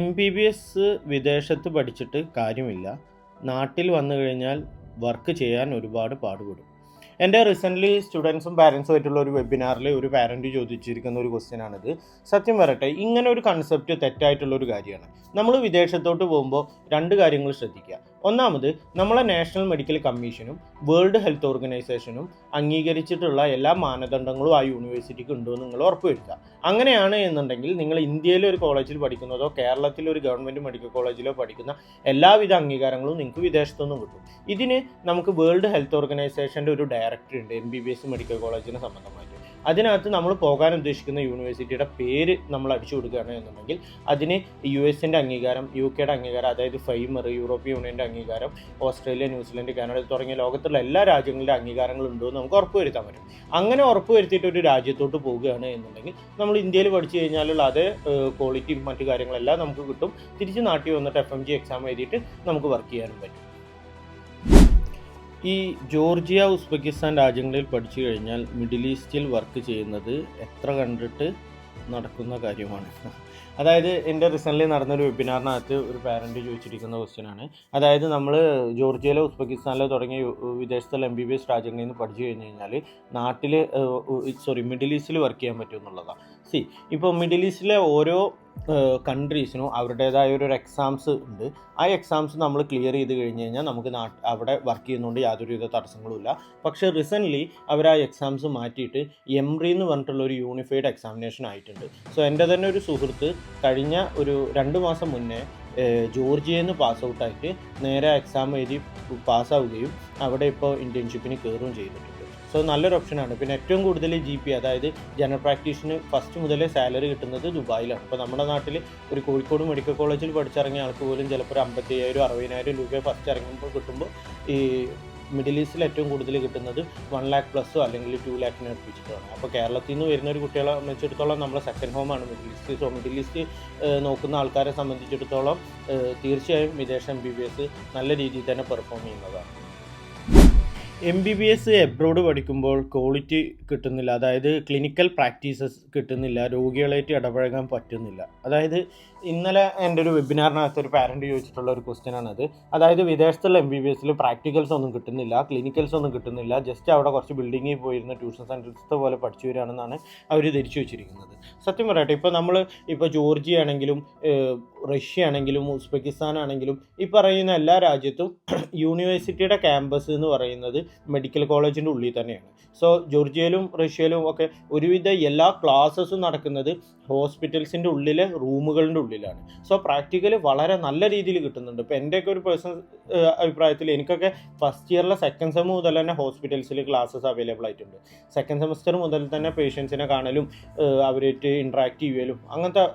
MBBS വിദേശത്ത് പഠിച്ചിട്ട് കാര്യമില്ല. നാട്ടിൽ വന്നു കഴിഞ്ഞാൽ വർക്ക് ചെയ്യാൻ ഒരുപാട് പാടുപെടും. എൻ്റെ റീസെൻ്റ്ലി സ്റ്റുഡൻസും പാരൻസും ആയിട്ടുള്ള ഒരു വെബിനാറിൽ ഒരു പാരൻറ്റ് ചോദിച്ചിരിക്കുന്ന ഒരു ക്വസ്റ്റ്യനാണിത്. സത്യം പറയട്ടെ, ഇങ്ങനെ ഒരു കൺസെപ്റ്റ് തെറ്റായിട്ടുള്ളൊരു കാര്യമാണ്. നമ്മൾ വിദേശത്തോട്ട് പോകുമ്പോൾ രണ്ട് കാര്യങ്ങൾ ശ്രദ്ധിക്കുക. ഒന്നാമത്, നമ്മളെ നാഷണൽ മെഡിക്കൽ കമ്മീഷനും വേൾഡ് ഹെൽത്ത് ഓർഗനൈസേഷനും അംഗീകരിച്ചിട്ടുള്ള എല്ലാ മാനദണ്ഡങ്ങളും ആ യൂണിവേഴ്സിറ്റിക്ക് ഉണ്ടോ എന്ന് നിങ്ങൾ ഉറപ്പുവരുത്തുക. അങ്ങനെയാണ് എന്നുണ്ടെങ്കിൽ നിങ്ങൾ ഇന്ത്യയിലെ ഒരു കോളേജിൽ പഠിക്കുന്നതോ കേരളത്തിലെ ഒരു ഗവൺമെൻറ് മെഡിക്കൽ കോളേജിലോ പഠിക്കുന്ന എല്ലാവിധ അംഗീകാരങ്ങളും നിങ്ങൾക്ക് വിദേശത്തുനിന്നും കിട്ടും. ഇതിന് നമുക്ക് വേൾഡ് ഹെൽത്ത് ഓർഗനൈസേഷൻ്റെ ഒരു ഡയറക്ടർ ഉണ്ട് MBBS മെഡിക്കൽ കോളേജിന് സംബന്ധമായിട്ട്. അതിനകത്ത് നമ്മൾ പോകാൻ ഉദ്ദേശിക്കുന്ന യൂണിവേഴ്സിറ്റിയുടെ പേര് നമ്മൾ അടിച്ചു കൊടുക്കുകയാണ് എന്നുണ്ടെങ്കിൽ അതിന് US-ൻ്റെ അംഗീകാരം, UK-യുടെ അംഗീകാരം, അതായത് ഫൈമർ, യൂറോപ്യൻ യൂണിയൻ്റെ അംഗീകാരം, ഓസ്ട്രേലിയ, ന്യൂസിലൻഡ്, കാനഡ തുടങ്ങിയ ലോകത്തുള്ള എല്ലാ രാജ്യങ്ങളുടെ അംഗീകാരങ്ങളുണ്ടോ എന്ന് നമുക്ക് ഉറപ്പുവരുത്താൻ പറ്റും. അങ്ങനെ ഉറപ്പുവരുത്തിയിട്ട് ഒരു രാജ്യത്തോട്ട് പോവുകയാണ് എന്നുണ്ടെങ്കിൽ നമ്മൾ ഇന്ത്യയിൽ പഠിച്ചു കഴിഞ്ഞാലുള്ള അതേ ക്വാളിറ്റി മറ്റു കാര്യങ്ങളെല്ലാം നമുക്ക് കിട്ടും. തിരിച്ച് നാട്ടിൽ വന്നിട്ട് FMG എക്സാം എഴുതിയിട്ട് നമുക്ക് വർക്ക് ചെയ്യാനും പറ്റും. ഈ ജോർജിയ, ഉസ്ബെക്കിസ്ഥാൻ രാജ്യങ്ങളിൽ പഠിച്ചു കഴിഞ്ഞാൽ മിഡിൽ ഈസ്റ്റിൽ വർക്ക് ചെയ്യുന്നത് എത്ര കണ്ടിട്ട് നടക്കുന്ന കാര്യമാണ്. അതായത് എൻ്റെ റീസെൻ്റ്ലി നടന്നൊരു വെബിനാറിനകത്ത് ഒരു പാരൻറ്റ് ചോദിച്ചിരിക്കുന്ന ക്വസ്റ്റ്യനാണ്. അതായത് നമ്മൾ ജോർജിയയിലോ ഉസ്ബെക്കിസ്ഥാനിലോ തുടങ്ങിയ വിദേശത്തുള്ള MBBS രാജ്യങ്ങളിൽ നിന്ന് പഠിച്ചു കഴിഞ്ഞ് കഴിഞ്ഞാൽ നാട്ടിൽ മിഡിൽ ഈസ്റ്റിൽ വർക്ക് ചെയ്യാൻ പറ്റും എന്നുള്ളതാണ്. ഇപ്പോൾ മിഡിൽ ഈസ്റ്റിലെ ഓരോ കൺട്രീസിനും അവരുടേതായ ഒരു എക്സാംസ് ഉണ്ട്. ആ എക്സാംസ് നമ്മൾ ക്ലിയർ ചെയ്ത് കഴിഞ്ഞ് കഴിഞ്ഞാൽ നമുക്ക് അവിടെ വർക്ക് ചെയ്യുന്നതുകൊണ്ട് യാതൊരുവിധ തടസ്സങ്ങളുമില്ല. പക്ഷേ റീസെൻ്റ്ലി അവർ ആ എക്സാംസ് മാറ്റിയിട്ട് EMRI എന്ന് പറഞ്ഞിട്ടുള്ള ഒരു യൂണിഫൈഡ് എക്സാമിനേഷൻ ആയിട്ടുണ്ട്. എൻ്റെ തന്നെ ഒരു സുഹൃത്ത് കഴിഞ്ഞ ഒരു 2 മാസം മുന്നേ ജോർജിയയിൽ നിന്ന് പാസ് ഔട്ടായിട്ട് നേരെ എക്സാം എഴുതി പാസ്സാവുകയും അവിടെ ഇപ്പോൾ ഇൻറ്റേൺഷിപ്പിന് കയറുകയും ചെയ്തിട്ടുണ്ട്. നല്ലൊരു ഓപ്ഷനാണ്. പിന്നെ ഏറ്റവും കൂടുതൽ GP, അതായത് ജനറൽ പ്രാക്ടീഷന് ഫസ്റ്റ് മുതലേ സാലറി കിട്ടുന്നത് ദുബായിലാണ്. ഇപ്പോൾ നമ്മുടെ നാട്ടിൽ ഒരു കോഴിക്കോട് മെഡിക്കൽ കോളേജിൽ പഠിച്ചിറങ്ങിയ ആൾക്ക് പോലും ചിലപ്പോൾ 55,000-60,000 രൂപ ഫസ്റ്റ് ഇറങ്ങുമ്പോൾ കിട്ടുമ്പോൾ ഈ മിഡിൽ ഈസ്റ്റിൽ ഏറ്റവും കൂടുതൽ കിട്ടുന്നത് 1 lakh പ്ലസ്സോ അല്ലെങ്കിൽ 2 lakhന് അടുപ്പിച്ചിട്ടാണ്. അപ്പോൾ കേരളത്തിൽ നിന്ന് വരുന്ന ഒരു കുട്ടികളെ സംബന്ധിച്ചിടത്തോളം നമ്മളെ സെക്കൻഡ് ഹോമാണ് മിഡിൽ ഈസ്റ്റ്. മിഡിൽ ഈസ്റ്റ് നോക്കുന്ന ആൾക്കാരെ സംബന്ധിച്ചിടത്തോളം തീർച്ചയായും വിദേശ MBBS നല്ല രീതിയിൽ തന്നെ പെർഫോം ചെയ്യുന്നതാണ്. MBBS എബ്രോഡ് പഠിക്കുമ്പോൾ ക്വാളിറ്റി കിട്ടുന്നില്ല, അതായത് ക്ലിനിക്കൽ പ്രാക്ടീസസ് കിട്ടുന്നില്ല, രോഗികളായിട്ട് ഇടപഴകാൻ പറ്റുന്നില്ല. അതായത് ഇന്നലെ എൻ്റെ ഒരു വെബിനാറിനകത്ത് ഒരു പാരൻറ്റ് ചോദിച്ചിട്ടുള്ള ഒരു ക്വസ്റ്റ്യനാണത്. അതായത് വിദേശത്തുള്ള MBBSൽ പ്രാക്ടിക്കൽസ് ഒന്നും കിട്ടുന്നില്ല, ക്ലിനിക്കൽസ് ഒന്നും കിട്ടുന്നില്ല, ജസ്റ്റ് അവിടെ കുറച്ച് ബിൽഡിങ്ങിൽ പോയിരുന്ന ട്യൂഷൻ സെൻറ്റേഴ്സ് പോലെ പഠിച്ചു വരികയാണെന്നാണ് അവർ ധരിച്ചു വെച്ചിരിക്കുന്നത്. സത്യം പറയട്ടെ, ഇപ്പോൾ ജോർജിയ ആണെങ്കിലും റഷ്യ ആണെങ്കിലും ഉസ്ബെക്കിസ്ഥാൻ ആണെങ്കിലും ഈ പറയുന്ന എല്ലാ രാജ്യത്തും യൂണിവേഴ്സിറ്റിയുടെ ക്യാമ്പസ് എന്ന് പറയുന്നത് മെഡിക്കൽ കോളേജിൻ്റെ ഉള്ളിൽ തന്നെയാണ്. ജോർജിയയിലും റഷ്യയിലും ഒക്കെ ഒരുവിധ എല്ലാ ക്ലാസ്സസും നടക്കുന്നത് ഹോസ്പിറ്റൽസിൻ്റെ ഉള്ളിലെ റൂമുകളുടെ ഉള്ളിലാണ്. പ്രാക്ടിക്കൽ വളരെ നല്ല രീതിയിൽ കിട്ടുന്നുണ്ട്. ഇപ്പോൾ എൻ്റെയൊക്കെ ഒരു പേഴ്സണൽ അഭിപ്രായത്തിൽ എനിക്കൊക്കെ ഫസ്റ്റ് ഇയറിലെ സെക്കൻഡ് സെം മുതൽ തന്നെ ഹോസ്പിറ്റൽസിൽ ക്ലാസ്സസ് അവൈലബിൾ ആയിട്ടുണ്ട്. സെക്കൻഡ് സെമസ്റ്റർ മുതൽ തന്നെ പേഷ്യൻസിനെ കാണലും അവരായിട്ട് ഇൻട്രാക്ട് ചെയ്യലും അങ്ങനത്തെ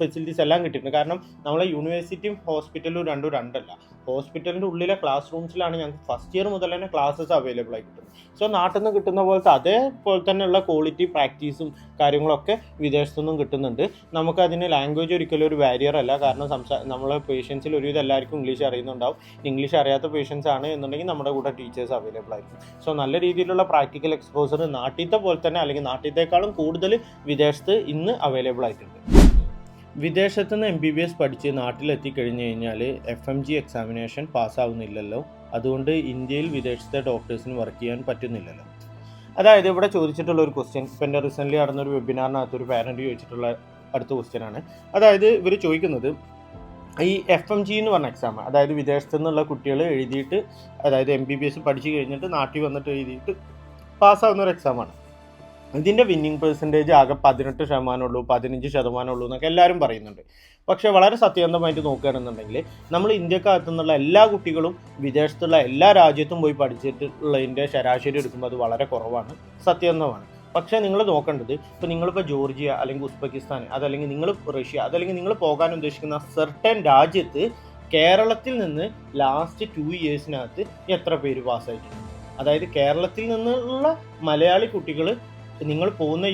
ഫെസിലിറ്റീസ് എല്ലാം കിട്ടിയിട്ടുണ്ട്. കാരണം നമ്മളെ യൂണിവേഴ്സിറ്റിയും ഹോസ്പിറ്റലും രണ്ടല്ല. ഹോസ്പിറ്റലിൻ്റെ ഉള്ളിലെ ക്ലാസ് റൂംസിലാണ് ഞങ്ങൾക്ക് ഫസ്റ്റ് ഇയർ മുതൽ തന്നെ ക്ലാസ്സസ് അവൈലബിൾ ആയി കിട്ടുന്നത്. നാട്ടിൽ നിന്ന് കിട്ടുന്ന പോലത്തെ അതേപോലെ തന്നെയുള്ള ക്വാളിറ്റി പ്രാക്ടീസും കാര്യങ്ങളൊക്കെ വിദേശത്തുനിന്നും കിട്ടുന്നുണ്ട്. നമുക്കതിന് ലാംഗ്വേജ് ഒരിക്കലും ഒരു ബാരിയർ അല്ല. കാരണം നമ്മളെ പേഷ്യൻസിൽ ഒരുവിധം എല്ലാവർക്കും ഇംഗ്ലീഷ് അറിയുന്നുണ്ടാവും. ഇംഗ്ലീഷ് അറിയാത്ത പേഷ്യൻസ് ആണ് എന്നുണ്ടെങ്കിൽ നമ്മുടെ കൂടെ ടീച്ചേഴ്സ് അവൈലബിൾ ആയിരിക്കും. നല്ല രീതിയിലുള്ള പ്രാക്ടിക്കൽ എക്സ്പോസർ നാട്ടിലത്തെ പോലെ തന്നെ അല്ലെങ്കിൽ നാട്ടിലത്തേക്കാളും കൂടുതൽ വിദേശത്ത് ഇന്ന് അവൈലബിൾ ആയിട്ടുണ്ട്. വിദേശത്തു നിന്ന് MBBS പഠിച്ച് നാട്ടിലെത്തിക്കഴിഞ്ഞ് കഴിഞ്ഞാൽ FMG എക്സാമിനേഷൻ പാസ്സാവുന്നില്ലല്ലോ, അതുകൊണ്ട് ഇന്ത്യയിൽ വിദേശത്തെ ഡോക്ടേഴ്സിന് വർക്ക് ചെയ്യാൻ പറ്റുന്നില്ലല്ലോ. അതായത് ഇവിടെ ചോദിച്ചിട്ടുള്ള ഒരു ക്വസ്റ്റ്യൻ, ഇപ്പോൾ എൻ്റെ റീസെൻ്റ്ലി നടന്നൊരു വെബിനാറിനകത്ത് ഒരു പാരൻറ്റ് ചോദിച്ചിട്ടുള്ള അടുത്ത ക്വസ്റ്റ്യനാണ്. അതായത് ഇവർ ചോദിക്കുന്നത് ഈ FMG എന്ന് പറഞ്ഞ എക്സാം, അതായത് വിദേശത്തു നിന്നുള്ള കുട്ടികൾ എഴുതിയിട്ട്, അതായത് MBBS പഠിച്ചു കഴിഞ്ഞിട്ട് നാട്ടിൽ വന്നിട്ട് എഴുതിയിട്ട് പാസ്സാവുന്ന ഒരു എക്സാമാണ്. ഇതിൻ്റെ വിന്നിങ് പെർസെൻറ്റേജ് ആകെ 18% ഉള്ളൂ, 15% ഉള്ളൂ എന്നൊക്കെ എല്ലാവരും പറയുന്നുണ്ട്. പക്ഷേ വളരെ സത്യസന്ധമായിട്ട് നോക്കുകയാണെന്നുണ്ടെങ്കിൽ നമ്മൾ ഇന്ത്യക്കകത്തു നിന്നുള്ള എല്ലാ കുട്ടികളും വിദേശത്തുള്ള എല്ലാ രാജ്യത്തും പോയി പഠിച്ചിട്ടുള്ളതിൻ്റെ ശരാശരി എടുക്കുമ്പോൾ അത് വളരെ കുറവാണ്, സത്യസന്ധമാണ്. പക്ഷേ നിങ്ങൾ നോക്കേണ്ടത്, നിങ്ങളിപ്പോൾ ജോർജിയ അല്ലെങ്കിൽ ഉസ്ബെക്കിസ്ഥാൻ, അതല്ലെങ്കിൽ നിങ്ങൾ റഷ്യ, അതല്ലെങ്കിൽ നിങ്ങൾ പോകാൻ ഉദ്ദേശിക്കുന്ന സർട്ടൻ രാജ്യത്ത് കേരളത്തിൽ നിന്ന് ലാസ്റ്റ് 2 ഇയേഴ്സിനകത്ത് എത്ര പേര് പാസ്സായിട്ടുണ്ട്. അതായത് കേരളത്തിൽ നിന്നുള്ള മലയാളി കുട്ടികൾ നിങ്ങൾ പോകുന്ന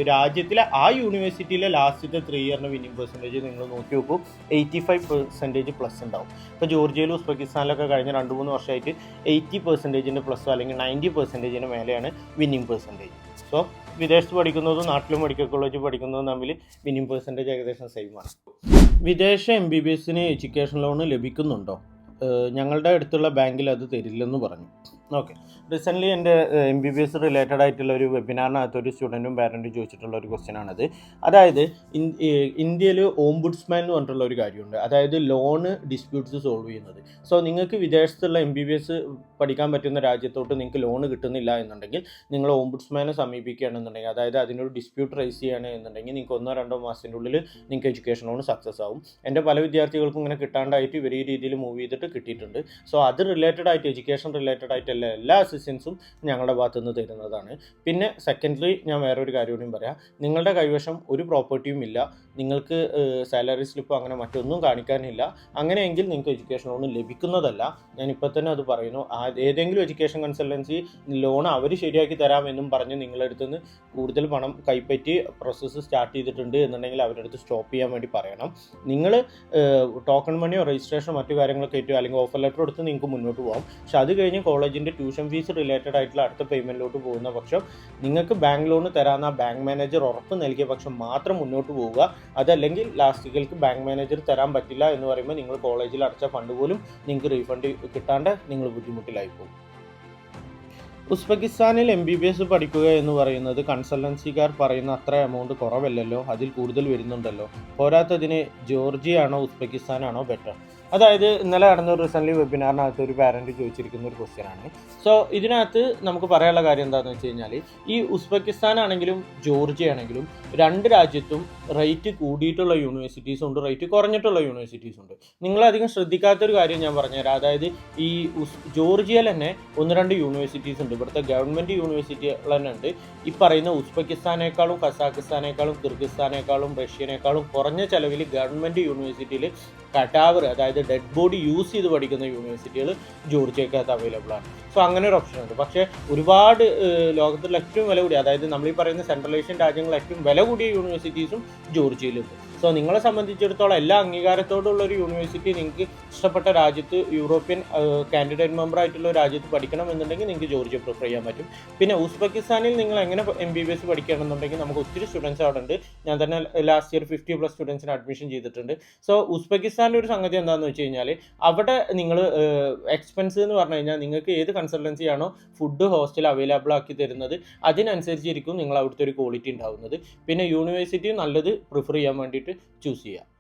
രാജ്യത്തിലെ ആ യൂണിവേഴ്സിറ്റിയിലെ ലാസ്റ്റത്തെ 3 ഇയറിൻ്റെ വിന്നിങ് പെർസെൻറ്റേജ് നിങ്ങൾ നോക്കി നോക്കൂ, 85% പ്ലസ് ഉണ്ടാവും. ഇപ്പോൾ ജോർജിയയിലും ഉസ്ബെക്കിസ്ഥാനിലൊക്കെ കഴിഞ്ഞ 2-3 വർഷമായിട്ട് 80% പ്ലസ്സോ അല്ലെങ്കിൽ 90% മേലെയാണ് വിന്നിങ് പെർസെൻറ്റേജ്. വിദേശത്ത് പഠിക്കുന്നതും നാട്ടിലും മെഡിക്കൽ കോളേജിൽ പഠിക്കുന്നതും തമ്മിൽ വിന്നിങ് പെർസെൻറ്റേജ് ഏകദേശം സെയിമാണ്. വിദേശ MBBSന് എഡ്യൂക്കേഷൻ ലോൺ ലഭിക്കുന്നുണ്ടോ? ഞങ്ങളുടെ അടുത്തുള്ള ബാങ്കിൽ അത് തരില്ലെന്ന് പറഞ്ഞു. ഓക്കെ. റീസെൻ്റ്ലി എൻ്റെ MBBS റിലേറ്റഡ് ആയിട്ടുള്ള ഒരു വെബിനാറിനകത്ത് ഒരു സ്റ്റുഡൻറ്റും പാരൻറ്റും ചോദിച്ചിട്ടുള്ള ഒരു ക്വസ്റ്റ്യനാണത്. അതായത് ഇന്ത്യയിൽ ഓംബുഡ്സ്മാൻ എന്ന് പറഞ്ഞിട്ടുള്ള ഒരു കാര്യമുണ്ട്. അതായത് ലോണ് ഡിസ്പ്യൂട്ട്സ് സോൾവ് ചെയ്യുന്നത്. സോ നിങ്ങൾക്ക് വിദേശത്തുള്ള MBBS പഠിക്കാൻ പറ്റുന്ന രാജ്യത്തോട്ട് നിങ്ങൾക്ക് ലോൺ കിട്ടുന്നില്ല എന്നുണ്ടെങ്കിൽ നിങ്ങൾ ഓംബുഡ്സ്മാനെ സമീപിക്കുകയാണെന്നുണ്ടെങ്കിൽ, അതായത് അതിനൊരു ഡിസ്പ്യൂട്ട് റൈസ് ചെയ്യുകയാണെന്നുണ്ടെങ്കിൽ നിങ്ങൾക്ക് 1-2 മാസത്തിൻ്റെ ഉള്ളിൽ നിങ്ങൾക്ക് എഡ്യൂക്കേഷൻ ലോൺ സക്സസ് ആവും. എൻ്റെ പല വിദ്യാർത്ഥികൾക്കും ഇങ്ങനെ കിട്ടാണ്ടായിട്ട് ഇവർ ഈ രീതിയിൽ മൂവ് ചെയ്തിട്ട് കിട്ടിയിട്ടുണ്ട്. സോ അത് റിലേറ്റഡ് ആയിട്ട് എഡ്യൂക്കേഷൻ റിലേറ്റഡ് ആയിട്ടുള്ള എല്ലാ അസിസ്റ്റൻസും ഞങ്ങളുടെ ഭാഗത്തു നിന്ന് തരുന്നതാണ്. പിന്നെ സെക്കൻഡ്ലി ഞാൻ വേറൊരു കാര്യം കൂടിയും പറയാം. നിങ്ങളുടെ കൈവശം ഒരു പ്രോപ്പർട്ടിയും ഇല്ല, നിങ്ങൾക്ക് സാലറി സ്ലിപ്പോ അങ്ങനെ മറ്റൊന്നും കാണിക്കാനില്ല, അങ്ങനെയെങ്കിൽ നിങ്ങൾക്ക് എഡ്യൂക്കേഷൻ ലോൺ ലഭിക്കുന്നതല്ല. ഞാൻ ഇപ്പോൾ തന്നെ അത് പറയുന്നു. ഏതെങ്കിലും എഡ്യൂക്കേഷൻ കൺസൾട്ടൻസി ലോൺ അവർ ശരിയാക്കി തരാമെന്നും പറഞ്ഞ് നിങ്ങളുടെ അടുത്ത് നിന്ന് കൂടുതൽ പണം കൈപ്പറ്റി പ്രോസസ്സ് സ്റ്റാർട്ട് ചെയ്തിട്ടുണ്ട് എന്നുണ്ടെങ്കിൽ അവരുടെ അടുത്ത് സ്റ്റോപ്പ് ചെയ്യാൻ വേണ്ടി പറയണം. നിങ്ങൾ ടോക്കൺ മണിയോ രജിസ്ട്രേഷനോ മറ്റു കാര്യങ്ങളൊക്കെ ഏറ്റവും അല്ലെങ്കിൽ ഓഫർ ലെറ്റർ എടുത്ത് നിങ്ങൾക്ക് മുന്നോട്ട് പോകാം. പക്ഷെ അത് കഴിഞ്ഞ് കോളേജിൻ്റെ ട്യൂഷൻ ഫീസ് റിലേറ്റഡ് ആയിട്ടുള്ള അടുത്ത പേയ്മെൻറ്റിലോട്ട് പോകുന്ന പക്ഷം നിങ്ങൾക്ക് ബാങ്ക് ലോൺ തരാമെന്ന് ആ ബാങ്ക് മാനേജർ ഉറപ്പ് നൽകിയ പക്ഷം മാത്രം മുന്നോട്ട് പോവുക. അതല്ലെങ്കിൽ ലാസ്റ്റുകൾക്ക് ബാങ്ക് മാനേജർ തരാൻ പറ്റില്ല എന്ന് പറയുമ്പോൾ നിങ്ങൾ കോളേജിൽ അടച്ച ഫണ്ട് പോലും നിങ്ങൾക്ക് റീഫണ്ട് കിട്ടാണ്ട് നിങ്ങൾ ബുദ്ധിമുട്ടിലായി പോകും. ഉസ്ബെക്കിസ്ഥാനിൽ MBBS പഠിക്കുക എന്ന് പറയുന്നത് കൺസൾട്ടൻസിക്കാർ പറയുന്ന അത്ര എമൗണ്ട് കുറവല്ലല്ലോ, അതിൽ കൂടുതൽ വരുന്നുണ്ടല്ലോ. പോരാത്തതിന് ജോർജിയ ആണോ ഉസ്ബെക്കിസ്ഥാനാണോ ബെറ്റർ? അതായത് ഇന്നലെ നടന്ന ഒരു റീസെൻ്റ്ലി വെബിനാറിനകത്ത് ഒരു പാരൻറ്റ് ചോദിച്ചിരിക്കുന്ന ഒരു ക്വസ്റ്റ്യനാണ്. സോ ഇതിനകത്ത് നമുക്ക് പറയാനുള്ള കാര്യം എന്താണെന്ന് വെച്ച് കഴിഞ്ഞാൽ, ഈ ഉസ്ബെക്കിസ്ഥാൻ ആണെങ്കിലും ജോർജിയ ആണെങ്കിലും രണ്ട് രാജ്യത്തും റേറ്റ് കൂടിയിട്ടുള്ള യൂണിവേഴ്സിറ്റീസും ഉണ്ട്, റേറ്റ് കുറഞ്ഞിട്ടുള്ള യൂണിവേഴ്സിറ്റീസും ഉണ്ട്. നിങ്ങളധികം ശ്രദ്ധിക്കാത്തൊരു കാര്യം ഞാൻ പറഞ്ഞുതരാം. അതായത് ഈ ജോർജിയയിൽ തന്നെ 1-2 യൂണിവേഴ്സിറ്റീസ് ഉണ്ട്, ഇവിടുത്തെ ഗവൺമെൻറ് യൂണിവേഴ്സിറ്റികൾ തന്നെ ഉണ്ട്. ഈ പറയുന്ന ഉസ്ബെക്കിസ്ഥാനേക്കാളും കസാഖിസ്ഥാനേക്കാളും കിർഗിസ്ഥാനേക്കാളും റഷ്യനേക്കാളും കുറഞ്ഞ ചിലവിൽ ഗവൺമെൻറ് യൂണിവേഴ്സിറ്റിയിൽ കടാവർ, അതായത് ഡെഡ് ബോഡി യൂസ് ചെയ്ത് പഠിക്കുന്ന യൂണിവേഴ്സിറ്റികൾ ജോർജിയക്കകത്ത് അവൈലബിൾ ആണ്. സോ അങ്ങനെ ഒരു ഓപ്ഷൻ ഉണ്ട്. പക്ഷേ ഒരുപാട് ലോകത്തിലെ ഏറ്റവും വില കൂടിയ, അതായത് നമ്മൾ ഈ പറയുന്ന സെൻട്രൽ ഏഷ്യൻ രാജ്യങ്ങളിൽ ഏറ്റവും വില കൂടിയ യൂണിവേഴ്സിറ്റീസും ജോർജിയയിലുണ്ട്. സോ നിങ്ങളെ സംബന്ധിച്ചിടത്തോളം എല്ലാ അംഗീകാരത്തോടുള്ള ഒരു യൂണിവേഴ്സിറ്റി നിങ്ങൾക്ക് ഇഷ്ടപ്പെട്ട രാജ്യത്ത്, യൂറോപ്യൻ കാൻഡിഡേറ്റ് മെമ്പർ ആയിട്ടുള്ള രാജ്യത്ത് പഠിക്കണം എന്നുണ്ടെങ്കിൽ നിങ്ങൾക്ക് ജോർജിയ പ്രിഫർ ചെയ്യാൻ പറ്റും. പിന്നെ ഉസ്ബെക്കിസ്ഥാനിൽ നിങ്ങൾ എങ്ങനെ MBBS പഠിക്കുകയാണെന്നുണ്ടെങ്കിൽ നമുക്ക് ഒത്തിരി സ്റ്റുഡൻസ് അവിടെ ഉണ്ട്. ഞാൻ തന്നെ ലാസ്റ്റ് ഇയർ 50+ സ്റ്റുഡൻസിന് അഡ്മിഷൻ ചെയ്തിട്ടുണ്ട്. സോ ഉസ്ബെക്കിസ്ഥാനിൽ ഒരു സംഗതി എന്താണെന്ന് വെച്ച് കഴിഞ്ഞാൽ, അവിടെ നിങ്ങൾ എക്സ്പെൻസ് എന്ന് പറഞ്ഞു കഴിഞ്ഞാൽ നിങ്ങൾക്ക് ഏത് കൺസൾട്ടൻസി ആണോ ഫുഡ് ഹോസ്റ്റൽ അവൈലബിൾ ആക്കി തരുന്നത് അതിനനുസരിച്ചിരിക്കും നിങ്ങൾ അവിടുത്തെ ഒരു ക്വാളിറ്റി ഉണ്ടാവുന്നത്. പിന്നെ യൂണിവേഴ്സിറ്റി നല്ലത് പ്രിഫർ ചെയ്യാൻ വേണ്ടിയിട്ട് ചൂസ് ചെയ്യുക.